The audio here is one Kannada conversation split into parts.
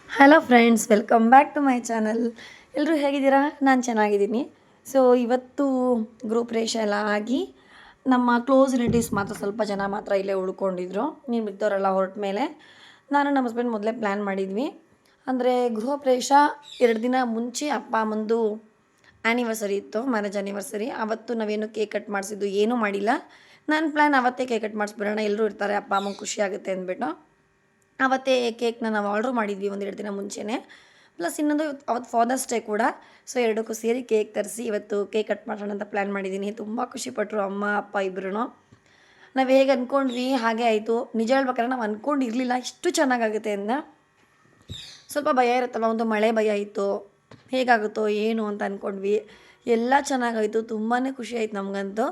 Hello friends, welcome back to my channel. ಎಲ್ಲರೂ ಹೇಗಿದ್ದೀರಾ? ನಾನು ಚೆನ್ನಾಗಿದ್ದೀನಿ. ಸೊ ಇವತ್ತು ಗ್ರೂಪ್ ರೇಷ ಎಲ್ಲ ಆಗಿ ನಮ್ಮ ಕ್ಲೋಸ್ ರಿಲೇಟಿವ್ಸ್ ಮಾತ್ರ ಸ್ವಲ್ಪ ಜನ ಮಾತ್ರ ಇಲ್ಲೇ ಉಳ್ಕೊಂಡಿದ್ರು. ನೀನು ಬಿದ್ದವರೆಲ್ಲ ಹೊರಟ ಮೇಲೆ ನಾನು ನಮ್ಮ ಹಸ್ಬೆಂಡ್ ಮೊದಲೇ ಪ್ಲ್ಯಾನ್ ಮಾಡಿದ್ವಿ. ಅಂದರೆ ಗೃಹ ಪ್ರವೇಶ 2 ದಿನ ಮುಂಚೆ ಅಪ್ಪ ಅಮ್ಮಂದು ಆ್ಯನಿವರ್ಸರಿ ಇತ್ತು, ಮ್ಯಾರೇಜ್ ಆ್ಯನಿವರ್ಸರಿ. ಆವತ್ತು ನಾವೇನು ಕೇಕ್ ಕಟ್ ಮಾಡಿಸಿದ್ದು ಏನೂ ಮಾಡಿಲ್ಲ. ನನ್ನ ಪ್ಲ್ಯಾನ್ ಅವತ್ತೇ ಕೇಕ್ ಕಟ್ ಮಾಡಿಸ್ಬಿಡೋಣ, ಎಲ್ಲರೂ ಇರ್ತಾರೆ, ಅಪ್ಪ ಅಮ್ಮಂಗೆ ಖುಷಿ ಆಗುತ್ತೆ ಅಂದ್ಬಿಟ್ಟು ಅವತ್ತೇ ಕೇಕ್ನ ನಾವು ಆರ್ಡ್ರ್ ಮಾಡಿದ್ವಿ 1-2 ದಿನ ಮುಂಚೆನೇ. ಪ್ಲಸ್ ಇನ್ನೊಂದು ಅವತ್ತು ಫಾದರ್ಸ್ ಡೇ ಕೂಡ. ಸೊ ಎರಡಕ್ಕೂ ಸೇರಿ ಕೇಕ್ ತರಿಸಿ ಇವತ್ತು ಕೇಕ್ ಕಟ್ ಮಾಡೋಣ ಅಂತ ಪ್ಲ್ಯಾನ್ ಮಾಡಿದ್ದೀನಿ. ತುಂಬ ಖುಷಿಪಟ್ಟರು ಅಮ್ಮ ಅಪ್ಪ ಇಬ್ಬರೂ. ನಾವು ಹೇಗೆ ಅಂದ್ಕೊಂಡ್ವಿ ಹಾಗೆ ಆಯಿತು. ನಿಜ ಹೇಳ್ಬೇಕಾದ್ರೆ ನಾವು ಅಂದ್ಕೊಂಡಿರಲಿಲ್ಲ ಇಷ್ಟು ಚೆನ್ನಾಗಾಗುತ್ತೆ ಅಂತ. ಸ್ವಲ್ಪ ಭಯ ಇರುತ್ತಲ್ಲ, ಒಂದು ಮಳೆ ಭಯ ಇತ್ತು, ಹೇಗಾಗುತ್ತೋ ಏನು ಅಂತ ಅಂದ್ಕೊಂಡ್ವಿ. ಎಲ್ಲ ಚೆನ್ನಾಗಾಯಿತು, ತುಂಬಾ ಖುಷಿ ಆಯಿತು ನಮಗಂತೂ.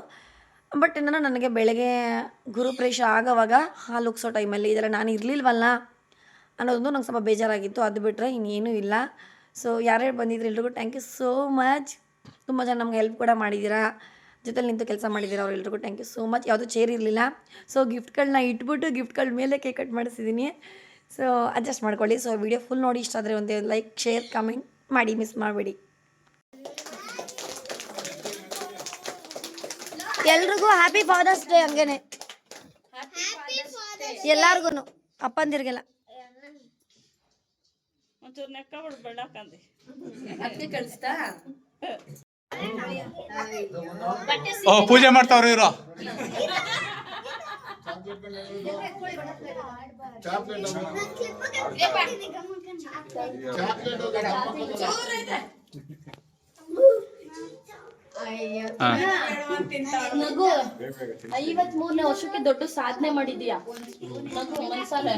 ಬಟ್ ಏನೋ ನನಗೆ ಬೆಳಗ್ಗೆ ಗುರುಪ್ರವೇಶ ಆಗೋವಾಗ ಹಾಲು ಉಗ್ಸೋ ಟೈಮಲ್ಲಿ ಇದೆಲ್ಲ ನಾನು ಇರಲಿಲ್ವಲ್ಲ ಅನ್ನೋದೊಂದು ನಂಗೆ ಸ್ವಲ್ಪ ಬೇಜಾರಾಗಿತ್ತು. ಅದು ಬಿಟ್ಟರೆ ಇನ್ನೇನೂ ಇಲ್ಲ. ಸೊ ಯಾರ್ಯಾರು ಬಂದಿದ್ರು ಎಲ್ರಿಗೂ ಥ್ಯಾಂಕ್ ಯು ಸೋ ಮಚ್. ತುಂಬ ಜನ ನಮ್ಗೆ ಹೆಲ್ಪ್ ಕೂಡ ಮಾಡಿದ್ದೀರಾ, ಜೊತೆಲಿ ನಿಂತು ಕೆಲಸ ಮಾಡಿದ್ದೀರಾ, ಅವರೆಲ್ರಿಗೂ ಥ್ಯಾಂಕ್ ಯು ಸೋ ಮಚ್. ಯಾವುದೂ ಚೇರ್ ಇರಲಿಲ್ಲ, ಸೊ ಗಿಫ್ಟ್ಗಳನ್ನ ಇಟ್ಬಿಟ್ಟು ಗಿಫ್ಟ್ಗಳ ಮೇಲೆ ಕೇಕ್ ಕಟ್ ಮಾಡಿಸಿದ್ದೀನಿ. ಸೊ ಅಡ್ಜಸ್ಟ್ ಮಾಡ್ಕೊಳ್ಳಿ. ಸೊ ವಿಡಿಯೋ ಫುಲ್ ನೋಡಿ, ಇಷ್ಟ ಆದರೆ ಒಂದು ಲೈಕ್, ಶೇರ್, ಕಮೆಂಟ್ ಮಾಡಿ, ಮಿಸ್ ಮಾಡಬೇಡಿ. ಎಲ್ರಿಗೂ ಹ್ಯಾಪಿ ಫಾದರ್ಸ್ ಡೇ. ಹಂಗೇನೆ ಎಲ್ಲಾರ್ಗು, ಅಪ್ಪಂದಿರಿಗೆಲ್ಲ ಪೂಜೆ ಮಾಡ್ತಾವ್ರ ಇವರು. ನಗು 53ನೇ ವರ್ಷಕ್ಕೆ ದೊಡ್ಡ ಸಾಧನೆ ಮಾಡಿದ್ಯಾ ನಗು ಮನ್ಸಲ್ಲೇ.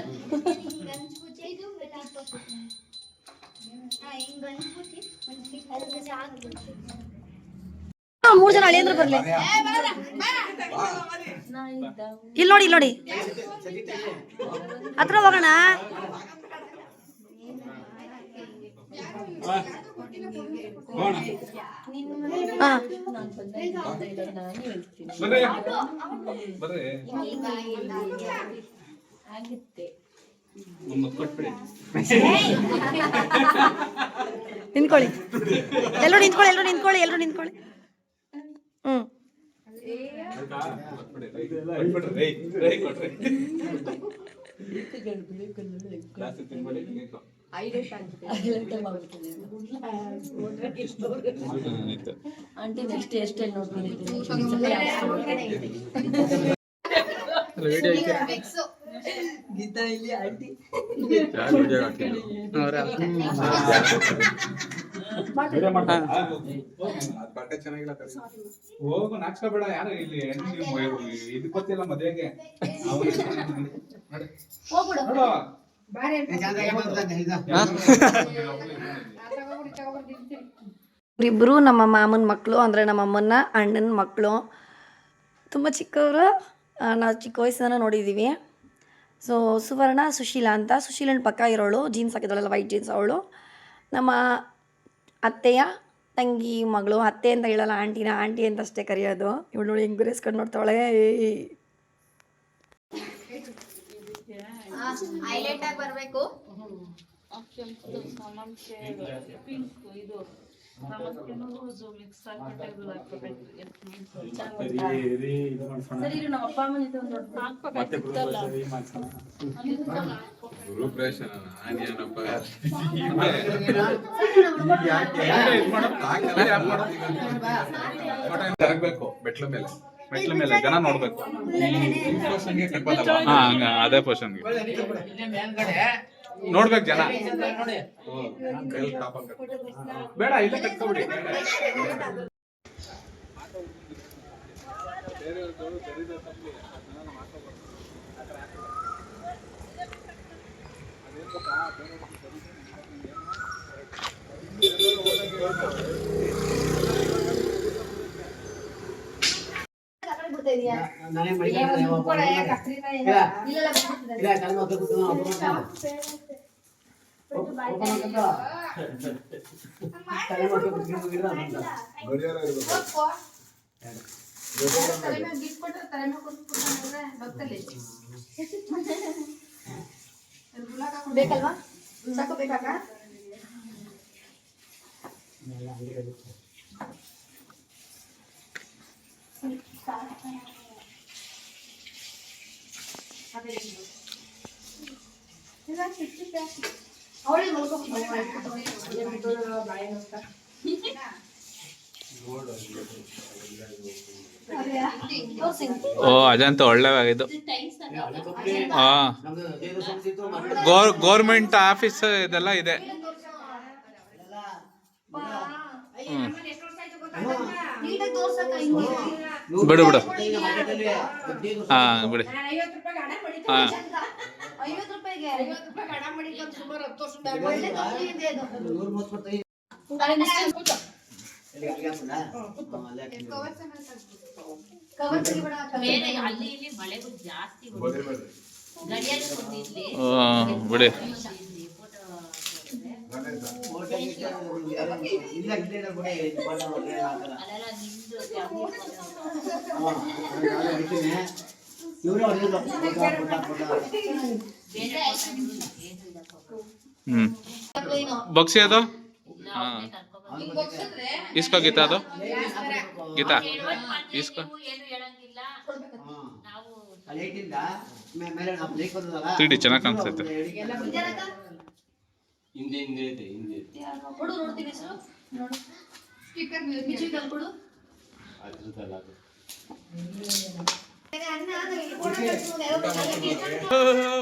ಮೂರು ಜನ ಅಳಿಯಂದ್ರು ಬರ್ಲಿ. ಇಲ್ಲಿ ನೋಡಿ, ಇಲ್ಲಿ ನೋಡಿ, ಹತ್ರ ಹೋಗೋಣ. ನಿಂತ್ಕೊಳ್ಳಿ, ಎಲ್ಲರೂ ನಿಂತ್ಕೊಳ್ಳಿ, ಎಲ್ಲರೂ ನಿಂತ್ಕೊಳ್ಳಿ, ಎಲ್ಲರೂ ನಿಂತ್ಕೊಳ್ಳಿ. ಆಂಟಿ ನೆಕ್ಸ್ಟ್ ಎಷ್ಟೆಲ್ಲಿ ನೋಡ್ಕೊಂಡಿದ್ದೀನಿ. ಗೀತಾ ಇಲ್ಲಿ ಆಂಟಿ ಹೋಗು, ನಾಚ್ಕೋಬೇಡ. ಯಾರು ಇಲ್ಲಿ ಇದು ಗೊತ್ತಿಲ್ಲ ಮದುವೆಗೆ. ಇಬ್ಬರು ನಮ್ಮ ಮಾಮನ ಮಕ್ಕಳು, ಅಂದರೆ ನಮ್ಮ ಅಮ್ಮನ ಅಣ್ಣನ ಮಕ್ಕಳು. ತುಂಬ ಚಿಕ್ಕವರು, ನಾವು ಚಿಕ್ಕ ವಯಸ್ಸನ್ನ ನೋಡಿದ್ದೀವಿ. ಸೊ ಸುವರ್ಣ, ಸುಶೀಲಾ ಅಂತ. ಸುಶೀಲನ ಪಕ್ಕ ಇರೋಳು, ಜೀನ್ಸ್ ಹಾಕಿದವಳಲ್ಲ, ವೈಟ್ ಜೀನ್ಸ್, ಅವಳು ನಮ್ಮ ಅತ್ತೆಯ ತಂಗಿ ಮಗಳು. ಅತ್ತೆ ಅಂತ ಹೇಳಲ್ಲ, ಆಂಟಿನ ಆಂಟಿ ಅಂತ ಅಷ್ಟೇ ಕರೆಯೋದು. ಇವಳು ನೋಡಿ ಹೆಂಗೆ ಗುರೇಸ್ಕೊಂಡು ನೋಡ್ತಾವಳೆ. ಹೈಲೈಟ್ ಆಗಿ ಬರಬೇಕು. ಜರಗಬೇಕು ಮೆಟ್ಲ ಮೇಲೆ, ಮೆಟ್ಲ ಮೇಲೆ ಜನ ನೋಡ್ಬೇಕು. ಅದೇ ಪೋಷನ್ಗೆ ನೋಡ್ಬೇಕು ಜನ. ಬೇಡ, ಇಲ್ಲ ಕಟ್ಕೊಬಿಡಿ. ಬೇಕಲ್ವಾ ಸಾಕು ಬೇಕಾಗ ಓ ಅದಂತೂ ಒಳ್ಳೆವಾಗಿದ್ದು ಹಾಂ ಗೌರ್ಮೆಂಟ್ ಆಫೀಸ್ ಇದೆಲ್ಲ ಇದೆ. ಬಿಡು ಬಿಡು ಹಾಂ ಬಿಡಿ ಹಾಂ ಬಿಡಿ ಬಗ್ಸಿ ಅದು ಹಾಂ ಇಸ್ಕೋ ಗೀತಾ ಅದು ಗೀತಾ ಇಸ್ಕೋ 3D ಚೆನ್ನಾಗಿ ಕಾಣಿಸ್ತೈತೆ.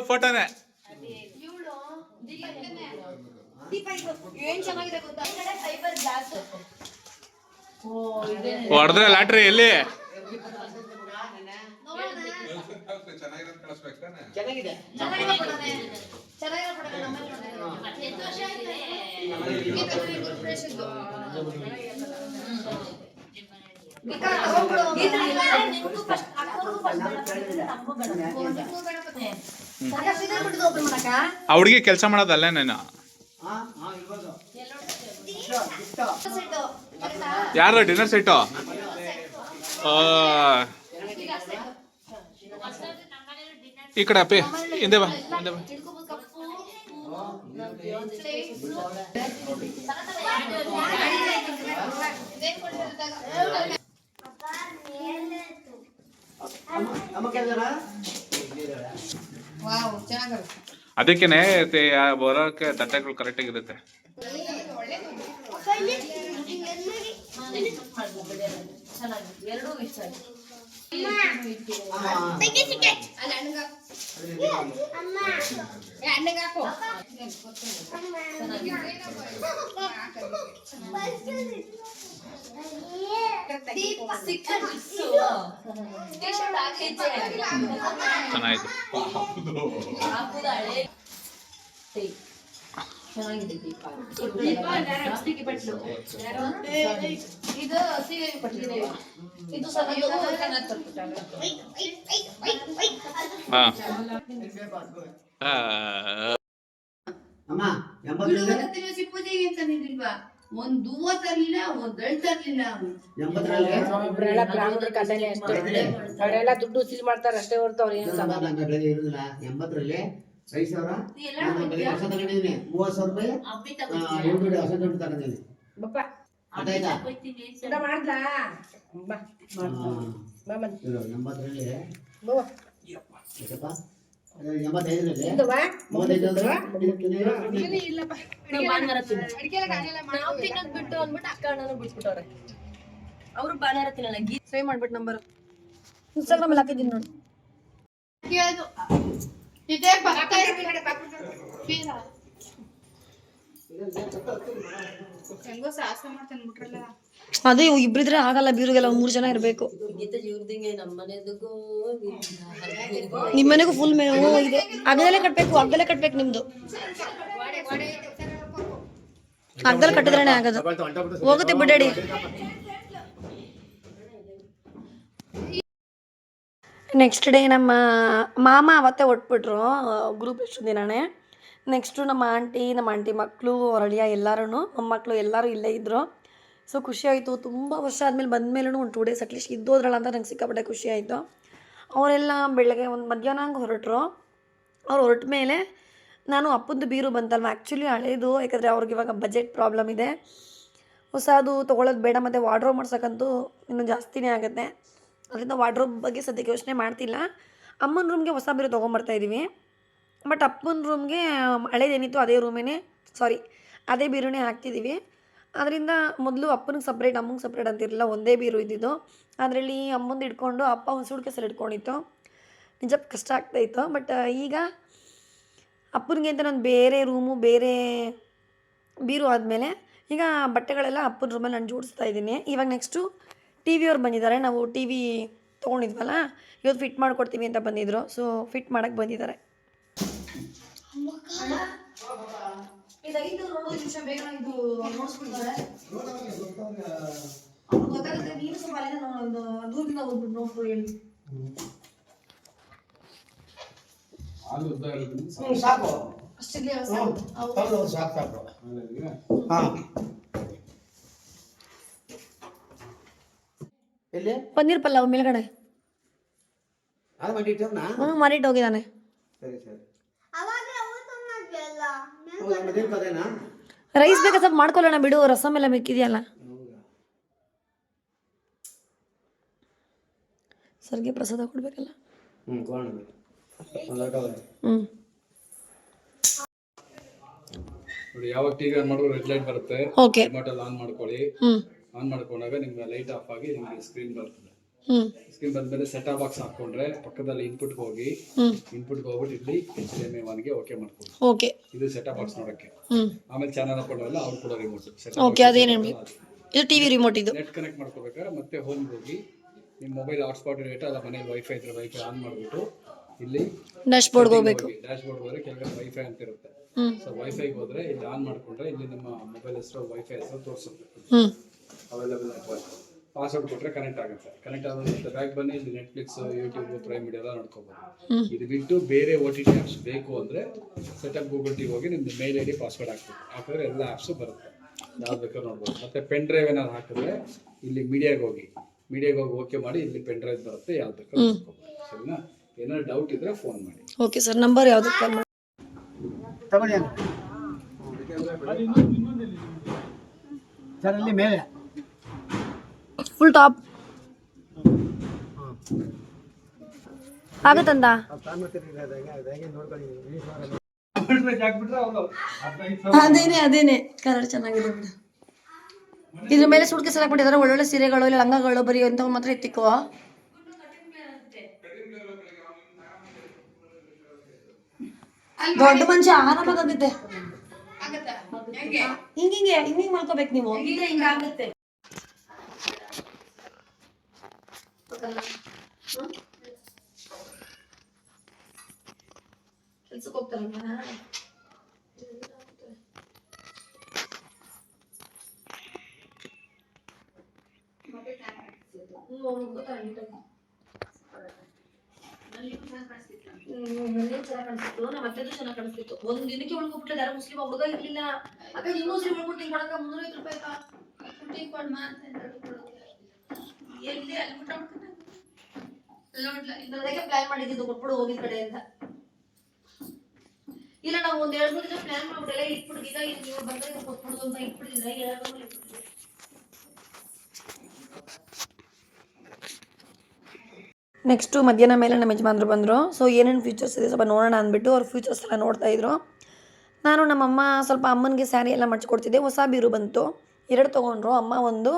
ಫೋಟೋನೇ ಹೊಡೆದ್ರೆ ಲಾಟ್ರಿ ಎಲ್ಲಿ ಆ ಹುಡುಗಿ ಕೆಲಸ ಮಾಡೋದಲ್ಲೇ ನಾನು ಯಾರು ಡಿನ್ನರ್ ಸೆಟ್ಟು ಈ ಕಡೆ ಅಪ್ಪಿ ಹಿಂದೆ ಬಾ ಹಿಂದೆ ಬಾ ಅದಕ್ಕೇನೆ ಬರೋಕೆ ತಟ್ಟೆಗಳು ಕರೆಕ್ಟ್ ಆಗಿರುತ್ತೆ. ಚೆನ್ನಾಗಿದೆ. ಒಂದ್ ಹೂವ ತರ್ಲಿಲ್ಲ, ಒಂದ್ ದಳ್ ತರ್ಲಿಲ್ಲ. ಒಬ್ರೆಲ್ಲ ಬ್ರಾಹ್ಮಣರ ಕಥೆನೆ ಅಷ್ಟೇ. ಅವರೆಲ್ಲ ದುಡ್ಡು ವಸೂಲಿ ಮಾಡ್ತಾರೆ ಅಷ್ಟೇ ಹೊರತು ಅವ್ರು ಏನು ಸಮಾನ ಇರುದಿಲ್ಲ. 80ರಲ್ಲಿ 5,000 ಹೊಸ ತಗೊಂಡಿದ್ದೀನಿ, 30,000 ರೂಪಾಯಿ ಹೊಸ ದುಡ್ಡು ತಗೊಂಡಿದ್ದೀನಿ. ಬಪ್ಪ ಅದಾಯ್ತಾ? ಊಟ ಮಾಡ್ದಾ? ಬಾ ಬಾ ಬನ್ನಿ 80ರಲ್ಲಿ ಬವ್ವ. 85ರಲ್ಲಿ ಇದು ಬಾ 35 ಇಲ್ಲಪ್ಪ ಭಾನುವಾರ ನಾವು ತಿನ್ನೋದ್ ಬಿಟ್ಟು ಅಂದ್ಬಿಟ್ಟು ಅಕ್ಕ ಅಣ್ಣನೂ ಬಿಟ್ಬಿಟ್ಟವ್ರೆ. ಅವರು ಭಾನುವಾರ ತಿನ್ನಲ್ಲ. ಸೇವ್ ಮಾಡ್ಬಿಟ್ಟು ನಂಬರ್ ಇನ್ಸ್ಟಾಗ್ರಾಮ್ ಅಲ್ಲಿ ಹಾಕಿದ್ದೀನಿ ನೋಡಿ. ಅದೇ ಇಬ್ರಿದ್ರೆ ಆಗಲ್ಲ, ಬೀರುಗೆಲ್ಲ 3 ಜನ ಇರಬೇಕು. ನಿಮ್ಮನೆಗೂ ಫುಲ್ ಇದೆ. ಅಗ್ದಲ್ಲೇ ಕಟ್ಬೇಕು ನಿಮ್ದು. ಅಗ್ದಲ್ಲಿ ಕಟ್ಟಿದ್ರೇನೆ ಆಗೋದು. ಹೋಗುತ್ತೆ ಬಿಡಾಡಿ. ನೆಕ್ಸ್ಟ್ ಡೇ ನಮ್ಮ ಮಾಮ ಅವತ್ತೇ ಹೊಟ್ಬಿಟ್ರು ಗ್ರೂಪ್ ಎಷ್ಟು ದಿನನೇ. ನೆಕ್ಸ್ಟು ನಮ್ಮ ಆಂಟಿ ಮಕ್ಕಳು, ಅಳಿಯ ಎಲ್ಲರೂ ಮೊಮ್ಮಕ್ಕಳು ಎಲ್ಲರೂ ಇಲ್ಲೇ ಇದ್ದರು. ಸೊ ಖುಷಿ ಆಯಿತು. ತುಂಬ ವರ್ಷ ಆದಮೇಲೆ ಬಂದಮೇಲೂ ಒಂದು 2 ಡೇಸ್ ಅಟ್ಲೀಸ್ಟ್ ಇದ್ದೋದ್ರಲ್ಲ ಅಂತ ನಂಗೆ ಸಿಕ್ಕಾಪಟ್ಟೆ ಖುಷಿ ಆಯಿತು. ಅವರೆಲ್ಲ ಬೆಳಗ್ಗೆ ಒಂದು ಮಧ್ಯಾಹ್ನ ಹಂಗೆ ಹೊರಟರು. ಅವ್ರು ಹೊರಟ ಮೇಲೆ ನಾನು ಅಪ್ಪಂದು ಬೀರು ಬಂತಲ್ವ, ಆ್ಯಕ್ಚುಲಿ ಹಳೇದು, ಯಾಕಂದರೆ ಅವ್ರಿಗೆ ಇವಾಗ ಬಜೆಟ್ ಪ್ರಾಬ್ಲಮ್ ಇದೆ. ಹೊಸದು ತೊಗೊಳೋದು ಬೇಡ, ಮತ್ತು ವಾರ್ಡ್ರೋಬ್ ಮಾಡ್ಸೋಕ್ಕಂತೂ ಇನ್ನೂ ಜಾಸ್ತಿನೇ ಆಗುತ್ತೆ. ಅದರಿಂದ ವಾರ್ಡ್ರೋಬ್ ಬಗ್ಗೆ ಸದ್ಯಕ್ಕೆ ಯೋಚನೆ ಮಾಡ್ತಿಲ್ಲ. ಅಮ್ಮನ ರೂಮ್ಗೆ ಹೊಸ ಬೀರು ತೊಗೊಂಬರ್ತಾಯಿದ್ದೀವಿ. ಬಟ್ ಅಪ್ಪನ ರೂಮ್ಗೆ ಹಳೇದೇನಿತ್ತು ಅದೇ ಬೀರುನೇ ಹಾಕ್ತಿದ್ದೀವಿ. ಅದರಿಂದ ಮೊದಲು ಅಪ್ಪನಿಗೆ ಸಪ್ರೇಟ್ ಅಮ್ಮಂಗೆ ಸಪ್ರೇಟ್ ಅಂತಿರಲಿಲ್ಲ, ಒಂದೇ ಬೀರು ಇದ್ದಿದ್ದು. ಅದರಲ್ಲಿ ಅಮ್ಮಂದು ಇಟ್ಕೊಂಡು ಅಪ್ಪ ಒಂದು ಸೂಟ್ಕೇಸಲ್ಲಿ ಇಟ್ಕೊಂಡಿತ್ತು. ನಿಜ ಕಷ್ಟ ಆಗ್ತಾಯಿತ್ತು. ಬಟ್ ಈಗ ಅಪ್ಪನಿಗೆ ಅಂತ ನಾನು ಬೇರೆ ರೂಮು ಬೇರೆ ಬೀರು ಆದಮೇಲೆ ಈಗ ಬಟ್ಟೆಗಳೆಲ್ಲ ಅಪ್ಪನ ರೂಮಲ್ಲಿ ನಾನು ಜೋಡಿಸ್ತಾ ಇದ್ದೀನಿ. ಇವಾಗ ನೆಕ್ಸ್ಟು ಟಿ ವಿಯವ್ರು ಬಂದಿದ್ದಾರೆ. ನಾವು ಟಿ ವಿ ತೊಗೊಂಡಿದ್ವಲ್ಲ, ಇವತ್ತು ಫಿಟ್ ಮಾಡಿಕೊಡ್ತೀವಿ ಅಂತ ಬಂದಿದ್ದರು. ಸೊ ಫಿಟ್ ಮಾಡೋಕ್ಕೆ ಬಂದಿದ್ದಾರೆ. ಹಾಲು ಉದ್ದ ಇರೋದ್ರಿಂದ ಸಾಕು ಅಷ್ಟಿಗೆ ಹೌದು ಸಾಕು ಹಾಲಿಗೆ ಹಾಂ. ಎಲ್ಲಿ ಪನ್ನೀರ್ ಪಲಾವ್ ಮೇಲ್ಗಡೆ ಅದು ಮಾಡಿಟ್ಟವ್ನ? ಮಾರಿಟ್ಟು ಹೋಗಿದ್ದಾನೆ. ಸರಿ ಹೌದಾ, ಮದುವೆ ಕದೇನಾ? ರೈಸ್ ಬೇಕಾ ಸ್ವಲ್ಪ ಮಾಡ್ಕೊಳ್ಳೋಣ ಬಿಡು, ರಸಮ್ ಎಲ್ಲ ಮಿಕ್ಕಿದೆಯಲ್ಲ. ಸರ್ಗೆ ಪ್ರಸಾದ ಕೊಡ್ಬೇಕಲ್ಲ. ಕೊಡೋಣ. ನೋಡಿ, ಯಾವಾಗ ಟಿವಿ ಆನ್ ಮಾಡಿದ್ರು ರೆಡ್ ಲೈಟ್ ಬರುತ್ತೆ. ಓಕೆ. ರಿಮೋಟ್ ಅಲ್ಲಿ ಆನ್ ಮಾಡ್ಕೊಳ್ಳಿ. ಆನ್ ಮಾಡ್ಕೊಂಡಾಗ ನಿಮ್ಗೆ ಲೈಟ್ ಆಫ್ ಆಗಿ ನಿಮ್ಗೆ ಸ್ಕ್ರೀನ್ ಬರ್ತದೆ. ಸ್ಕ್ರೀನ್ ಬಂದ್ಮೇಲೆ ಸೆಟ್ ಬಾಕ್ಸ್ ಹಾಕೊಂಡ್ರೆ ಪಕ್ಕದಲ್ಲಿ ಇನ್ಪುಟ್ ಹೋಗಿ ಹೋಗ್ಬಿಟ್ಟು ಇಲ್ಲಿ HDMI 1 ಗೆ ಓಕೆ ಮಾಡ್ಕೊಳ್ಳಿ. ಓಕೆ. ಇದು ಸೆಟ್ ಬಾಕ್ಸ್ ನೋಡಕ್ಕೆ. ಆಮೇಲೆ ಚಾನಲ್ ಹಾಕೊಂಡಲ್ಲ ಅವ್ರು ಕೂಡ ರಿಮೋಟ್. ಓಕೆ, ಅದೇನೇನು ಇದು ಟಿವಿ ರಿಮೋಟ್. ಇದು ನೆಟ್ ಕನೆಕ್ಟ್ ಮಾಡ್ಕೋಬೇಕಾದ್ರೆ ಮತ್ತೆ ಹೋಮ್ ಹೋಗಿ ನಿಮ್ಮ ಮೊಬೈಲ್ ಹಾಟ್ಸ್ಪಾಟ್ ಡೇಟಾ ಅಲ್ಲ, ಮನೇಲಿ ವೈಫೈ ಇದ್ರೆ ವೈಫೈ ಆನ್ ಮಾಡಿಬಿಟ್ಟು ಇಲ್ಲಿ ಡ್ಯಾಶ್ ಬೋರ್ಡ್ಗೆ ಹೋಗ್ಬೇಕು. ಡ್ಯಾಶ್ ಬೋರ್ಡ್ ಹೋದ್ರೆ ಕೆಳಗಡೆ ವೈಫೈ ಅಂತ ಇರುತ್ತೆ. ಸೊ ವೈಫೈಗೆ ಹೋದ್ರೆ ಇಲ್ಲಿ ಆನ್ ಮಾಡ್ಕೊಂಡ್ರೆ ಇಲ್ಲಿ ನಿಮ್ಮ ಮೊಬೈಲ್ ಹೆಸರು ವೈಫೈ ಹೆಸರು ತೋರಿಸುತ್ತೆ. ಅವೈಲೇಬಲ್ ನೆಟ್ವರ್ಕ್ ಪಾಸ್ವರ್ಡ್ ಕೊಟ್ಟರೆ ಕನೆಕ್ಟ್ ಆಗುತ್ತೆ. ಕನೆಕ್ಟ್ ಆದ ಮತ್ತೆ ಬ್ಯಾಕ್ ಬನ್ನಿ, ಇಲ್ಲಿ ನೆಟ್ಫ್ಲಿಕ್ಸ್, ಯೂಟ್ಯೂಬ್, ಪ್ರೈಮ್ ವಿಡಿಯೋ ಎಲ್ಲ ನೋಡ್ಕೋಬಹುದು. ಇದು ಬಿಟ್ಟು ಬೇರೆ OTT ಆ್ಯಪ್ಸ್ ಬೇಕು ಅಂದರೆ ಸೆಟಪ್ ಗೂಗಲ್ ಟಿ ಹೋಗಿ ನಿಮ್ದು ಮೇಲ್ ID ಪಾಸ್ವರ್ಡ್ ಹಾಕಿದ್ರೆ ಎಲ್ಲ ಆ್ಯಪ್ಸು ಬರುತ್ತೆ. ಯಾವ್ದು ಬೇಕಾದ್ರೂ ನೋಡ್ಬೋದು. ಮತ್ತೆ ಪೆನ್ ಡ್ರೈವ್ ಏನಾದ್ರು ಹಾಕಿದ್ರೆ ಇಲ್ಲಿ ಮೀಡಿಯಾಗೆ ಹೋಗಿ ಓಕೆ ಮಾಡಿ, ಇಲ್ಲಿ ಪೆನ್ ಡ್ರೈವ್ ಬರುತ್ತೆ, ಯಾವ್ದು ಬೇಕಾದ್ರೂ ನೋಡ್ಕೋಬಹುದು. ಸರಿನಾ? ಏನಾದ್ರು ಡೌಟ್ ಇದ್ರೆ ಫೋನ್ ಮಾಡಿ. ಓಕೆ ಸರ್, ನಂಬರ್ ಯಾವ್ದು ಕಾಲ್ ಮಾಡಿ ತಗೊಳ್ಳಿ ಸರ್, ಅಲ್ಲಿ ಮೇಲೆ ಫುಲ್ ಟಾಪ್ ಆಗುತ್ತಂದ. ಅದೇನೆ ಕಲರ್ ಚೆನ್ನಾಗಿದೆ ಬಿಡು. ಇದ್ರ ಮೇಲೆ ಸೂಟ್ಕೇಸ್ ಹಾಕ್ಬಿಟ್ಟಿದ್ದಾರೆ. ಒಳ್ಳೊಳ್ಳೆ ಸೀರೆಗಳು, ಇಲ್ಲ ಲಂಗಗಳು, ಬರೀ ಅಂಥವು ಮಾತ್ರ ಎತ್ತಿಕ್ಕೋ. ದೊಡ್ಡ ಮನುಷ್ಯ ಆರಾಮಾಗುತ್ತೆ. ಹಿಂಗೆ ಮಾಡ್ಕೋಬೇಕು ನೀವು. ಕೆಲ್ಸಕ್ಕೆ ಹೋಗ್ತಾರಲ್ಲ, ಚೆನ್ನಾಗಿ ಕಾಣಿಸ್ತಿತ್ತು. ಒಂದ್ ದಿನಕ್ಕೆ ಉಳ್ಕೊಬಿಟ್ರೆ ಯಾರೋ ಮುಸ್ಲಿಂ ಹುಡುಗ ಇರ್ಲಿಲ್ಲ. ಅಕ್ಕ ಇನ್ನೂ ಮುಸ್ಲಿಂ ಉಳ್ಕೊಡ್ತೀನಿ ಕೊಡಕ 350 ರೂಪಾಯಿ ಎಲ್ಲಿ ಅಲ್ಲಿ ಅದಕ್ಕೆ ಪ್ಲಾನ್ ಮಾಡಿದ್ದು ಕೊಟ್ಬಿಡು ಹೋಗಿದ್ ಕಡೆ ಅಂತ. ಇಲ್ಲ ನಾವು ಒಂದ್ 2-3 ದಿನ ಪ್ಲಾನ್ ಮಾಡ್ಬಿಟ್ಟೆಲ್ಲ ಇಟ್ಬಿಟ್ಟಿದ್ದ, ನೀವು ಬಂದ್ರೆ ಕೊಟ್ಬಿಡುದು ಅಂತ ಇಟ್ಬಿಟ್ಟಿದ್ರೆ ನೆಕ್ಸ್ಟು ಮಧ್ಯಾಹ್ನ ಮೇಲೆ ನಮ್ಮ ಯಜಮಾನ್ರು ಬಂದರು. ಸೊ ಏನೇನು ಫ್ಯೂಚರ್ಸ್ ಇದೆ ಸ್ವಲ್ಪ ನೋಡೋಣ ಅಂದ್ಬಿಟ್ಟು ಅವ್ರು ಫ್ಯೂಚರ್ಸ್ ಎಲ್ಲ ನೋಡ್ತಾಯಿದ್ರು. ನಾನು ನಮ್ಮಮ್ಮ ಸ್ವಲ್ಪ ಅಮ್ಮನಿಗೆ ಸ್ಯಾರಿ ಎಲ್ಲ ಮಡ್ಚ್ಕೊಡ್ತಿದ್ದೆ. ಹೊಸ ಬೀರು ಬಂತು, 2 ತೊಗೊಂಡ್ರು. ಅಮ್ಮ ಒಂದು,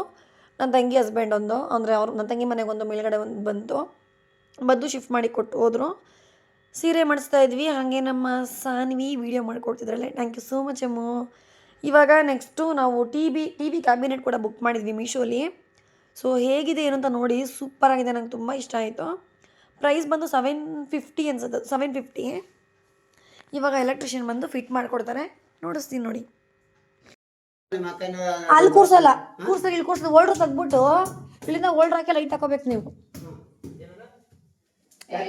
ನನ್ನ ತಂಗಿ ಹಸ್ಬೆಂಡ್ ಒಂದು, ಅಂದರೆ ನನ್ನ ತಂಗಿ ಮನೆಗೆ ಒಂದು, ಮೇಲ್ಗಡೆ ಒಂದು ಬಂತು. ಬದ್ದು ಶಿಫ್ಟ್ ಮಾಡಿ ಕೊಟ್ಟು ಹೋದರು. ಸೀರೆ ಮಾಡಿಸ್ತಾ ಇದ್ವಿ. ಹಾಗೆ ನಮ್ಮ ಸಾನ್ವಿ ವೀಡಿಯೋ ಮಾಡಿಕೊಡ್ತಿದ್ರಲ್ಲೇ, thank you so much Ammu. ಇವಾಗ ನೆಕ್ಸ್ಟು ನಾವು ಟಿ ವಿ ಕ್ಯಾಬಿನೆಟ್ ಕೂಡ ಬುಕ್ ಮಾಡಿದ್ವಿ ಮೀಶೋಲಿ. ಸೊ ಹೇಗಿದೆ ಏನು ಅಂತ ನೋಡಿ. ಸೂಪರಾಗಿದೆ, ನಂಗೆ ತುಂಬ ಇಷ್ಟ ಆಯಿತು. ಪ್ರೈಸ್ ಬಂದು 750 ಅನ್ಸುತ್ತೆ, 750. ಇವಾಗ ಎಲೆಕ್ಟ್ರಿಷಿಯನ್ ಬಂದು ಫಿಟ್ ಮಾಡಿಕೊಡ್ತಾರೆ, ನೋಡಿಸ್ತೀನಿ ನೋಡಿ. ಅಲ್ಲಿ ಕೂರ್ಸಲ್ಲ, ಇಲ್ಲಿ ಕೂರ್ಸೋದು ಓಲ್ಡ್ರ್ ತೆಗ್ಬಿಟ್ಟು ಇಲ್ಲಿಂದ ಓಲ್ಡ್ರ್ ಹಾಕಿ ಲೈಟ್ ಹಾಕೋಬೇಕು ನೀವು.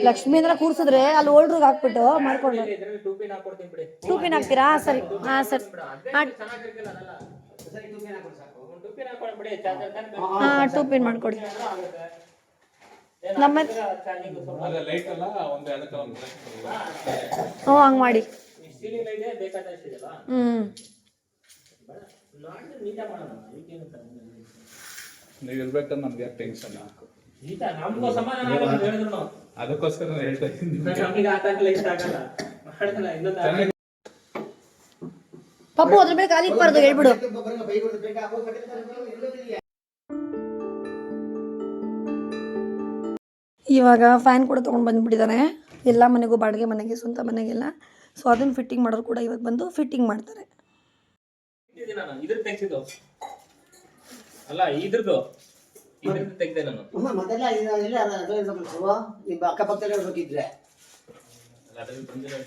ಲಕ್ಷ್ಮೀ ಅಂದ್ರೆ ಕೂರ್ಸಿದ್ರೆ ಅಲ್ಲಿ ಓಲ್ಡ್ರಿಗೆ ಹಾಕ್ಬಿಟ್ಟು ಮಾಡ್ಕೊಂಡು 2 ಪಿನ್ ಹಾಕ್ತೀರಾ? ಸರಿ, ಹಾಂ ಸರಿ. ಸರಿ ಟೂ ಪಿನ್ ಹಾಕೊಂಡು ಸಾಕು. ಡುಪ್ಪಿನ ಹಾಕೊಂಡ್ಬಿಡಿ ಚಾರ್ಜರ್ ಹಾಂ 2 ಪಿನ್ ಮಾಡಿಕೊಡಿ. ನಮ್ಮ ಚಾರ್ಜಿಂಗ್ ಸ್ವಲ್ಪ ಅದೇ ಲೈಟ್ ಎಲ್ಲ ಒಂದು ಅದಕ್ಕೆ ಒಂದು ಹ್ಞೂ ಹಂಗೆ ಮಾಡಿ. ಸೀಲಿಂಗ್ ಲೈಟ್ ಬೇಕಾದಷ್ಟು ಇದೆಯಲ್ಲ ನಾಳೆ ನೀಟಾಗಿ ಮಾಡೋಣ. ಇದಕ್ಕೇನು ನೀವು ಇರ್ಬೇಕಂದ್ರೆ ನಮ್ಗೆ ಯಾಕೆ ಟೆನ್ಷನ್ ನೀಟಾ ನಮಗೂ ಸಮಾಧಾನ ಆಗಲ್ಲ ಹೇಳಿದ್ರು ನಾವು ಅದಕ್ಕೋಸ್ಕರ ಹೇಳ್ತಾ ಇದ್ದೀನಿ. ನಮಗೆ ಆತಾಗಲ್ಲ ಇಷ್ಟ ಆಗಲ್ಲ ಮಾಡಲ್ಲ ಇನ್ನೊಂದು ಪಪ್ಪು ಅದ್ರ ಮೇಲೆ ಕಾಲಿಗೆ ಬಾರ್ದು ಹೇಳ್ಬಿಡು. ಬರಂಗ ಬೈ ಕೊಡ್ದು ಬೇಕಾ ಹೋಗಿ ಕಟ್ಟಿರ್ತಾರೆ ಎಲ್ಲೋ ಇದೆಯಾ. ಇವಾಗ ಫ್ಯಾನ್ ಕೂಡ ತೊಗೊಂಡು ಬಂದುಬಿಟ್ಟಿದ್ದಾರೆ ಎಲ್ಲ ಮನೆಗೂ, ಬಾಡಿಗೆ ಮನೆಗೆ, ಸ್ವಂತ ಮನೆಗೆಲ್ಲ. ಸೊ ಅದನ್ನು ಫಿಟ್ಟಿಂಗ್ ಮಾಡೋರು ಕೂಡ ಇವಾಗ ಬಂದು ಫಿಟ್ಟಿಂಗ್ ಮಾಡ್ತಾರೆ. ನಾನು ಇದ್ರದ್ದು ತೆಗ್ಸಿದ್ದು ಅಲ್ಲ, ಇದ್ರದ್ದು ತೆಗ್ದೆ ನಾನು. ಮತ್ತೆಲ್ಲ ಇಲ್ಲ ನಿಮ್ಮ ಅಕ್ಕಪಕ್ಕದಲ್ಲೇ ಹೋಗಿದ್ರೆ ಅದ್ರಲ್ಲಿ ಬಂದಿರೋ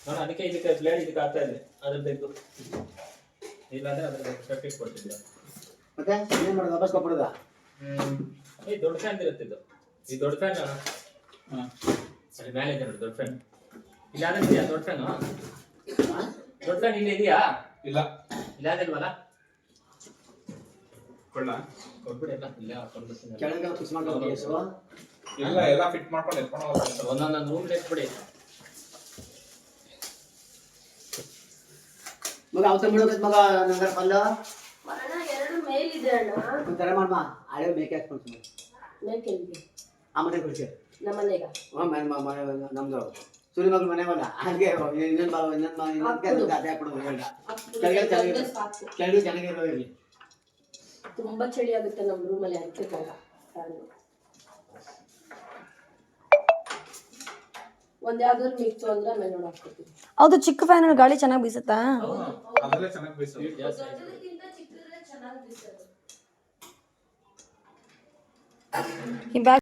ನಾನು ಅದಕ್ಕೆ ಇದಕ್ಕೆ ಬ್ಲೇಡ್ ಇದಕ್ಕೆ ಆಗ್ತಾ ಇದೆ. ಅದ್ರ ತೆಗೆದು ಇಲ್ಲಾಂದ್ರೆ ಅದ್ರ ಸರ್ಟಿಫಿಕೇಟ್ ಕೊಡ್ತಿದ್ದೆ. ಮತ್ತೆ ಏನ್ ಮಾಡೋದು, ವಾಪಸ್ ಕೊಟ್ಬಿಡೋದಾ? ಈ ದೊಡ್ಡ ಫ್ಯಾನ್ ಇರುತ್ತೆ ಇದು. ಈ ದೊಡ್ಡ ಫ್ಯಾನ್ ಅಲ್ಲಿ ಮೇಲೆ ಇದೆ ನೋಡಿ, ದೊಡ್ಡ ಫ್ಯಾನ್. ಇಲ್ಲಿ ಯಾವ್ದು ಇದೆಯಾ ದೊಡ್ಡ ಫ್ಯಾನು? ದೊಡ್ಡ ಫ್ಯಾನ್ ಇಲ್ಲಿ ಇದೆಯಾ? ಇಲ್ಲ ಇಲ್ಲ ಯಾವ್ದಿಲ್ವಲ್ಲ? ಕೊಳ್ಳ ಕೊಟ್ಬಿಡಿ ಎಲ್ಲ ಇಲ್ಲೇ ಹಾಕೊಂಡು ಬರ್ತೀನಿ. ಕೆಳಗೆ ಫಿಕ್ಸ್ ಮಾಡ್ಕೊಂಡು ಕೇಸು ಇಲ್ಲ ಎಲ್ಲ ಫಿಟ್ ಮಾಡ್ಕೊಂಡು ಎತ್ಕೊಂಡು ಹೋಗ್ತಾರೆ. ಒಂದೊಂದೊಂದು ರೂಮ್ ತೆಗ್ಸ್ಬಿಡಿ. ಮಗ ಅವತ್ತ ಬಿಡೋಕತ್ ಮಗ ನಂಗರ ಪಲ್ಲ ಅಣ್ಣ ಎರಡು ಮೇಲಿದೆ ಅಣ್ಣ. ಒಂಥರ ಮಾಡಮ್ಮ ಹಳೆ ಮೇಕೆ ಹಾಕ್ಕೊಂಡು ಮೇಕೆಲ್ಗೆ ಆಮೇಲೆ ಕೊಡ್ಸಿ ನಮ್ಮನೆಗ ನಮ್ದು ಸೂರ್ಯ ಮಗಳು ಮನೆ ಬಲ್ಲ ಹಾಗೆ ಇನ್ನೊಂದು ಅದೇ ಹಾಕ್ಬಿಡೋದು ಬೇಡ. ಕೆಳಗೆ ಚೆನ್ನಾಗಿರೋ ಸಾಕು. ಕೆಳಗೆ ಚೆನ್ನಾಗಿರೋ ಇರಲಿ. ತುಂಬಾ ಚಳಿ ಆಗುತ್ತೆ ನಮ್ಮ ರೂಮಲ್ಲಿ, ಅದಕ್ಕೆ ಬೇಡ ಫ್ಯಾನ್. ಒಂದ್ ಯಾವ್ದಾದ್ರು ಮಿಕ್ಸು ಅಂದ್ರೆ ಆಮೇಲೆ ನೋಡಿ ಹಾಕ್ಕೊತೀವಿ. ಹೌದು, ಚಿಕ್ಕ ಫ್ಯಾನ್ ಗಾಳಿ ಚೆನ್ನಾಗಿ ಬೀಸುತ್ತಾ? ಅದರಲ್ಲೇ ಚೆನ್ನಾಗಿ ಬೀಸೋದು. ಈ ಬ್ಯಾಗ್